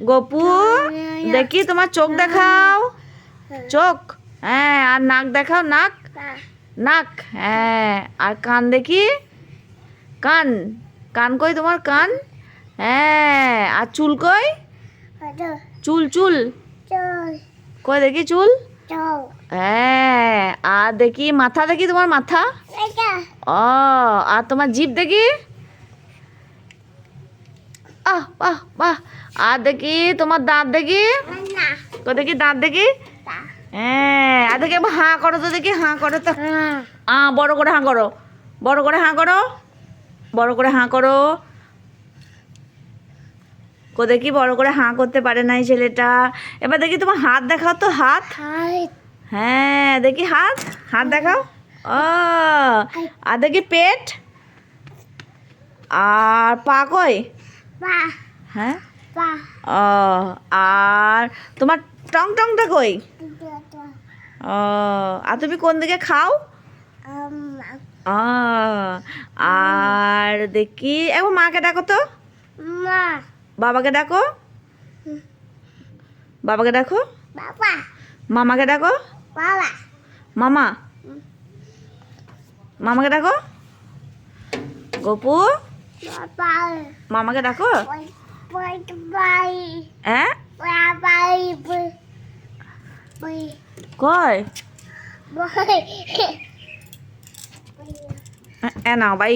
গপু দেখি তোমার চোখ দেখাও, চোখ, হ্যাঁ, আর নাক দেখাও, নাক, নাক, হ্যাঁ, আর কান দেখি, কান, কান কই তোমার, কান, হ্যাঁ, আর চুল কই, চুল, চুল কই দেখি, চুল, হ্যাঁ, আর দেখি মাথা, দেখি তোমার মাথা, ও, আর তোমার জিভ দেখি, আহ বাহ বাহ, আর দেখি তোমার দাঁত দেখি, কই দেখি দাঁত দেখি, হ্যাঁ, আর দেখি আবার হাঁ করো তো, দেখি হাঁ করো তো, বড় করে হাঁ করো, বড় করে হাঁ করো, বড় করে হাঁ করো, দেখি বড় করে হাঁ করতে পারে নাই ছেলেটা। এবার দেখি তোমার হাত দেখাও তো, হাত, হ্যাঁ, দেখি হাত, হাত দেখাও, ও, আর দেখি পেট, আর পা কই, হ্যাঁ, ও, আর তোমার টং টংটা কই, ও, আর তুমি কোন দিকে খাও, ও, আর দেখি এখন মাকে ডাকো তো, বাবাকে ডাকো, বাবাকে ডাকো, মামাকে ডাকো, মামা, মামাকে ডাকো, গপু মামাকে ডাকো, হ্যাঁ, কয় নাও বাই।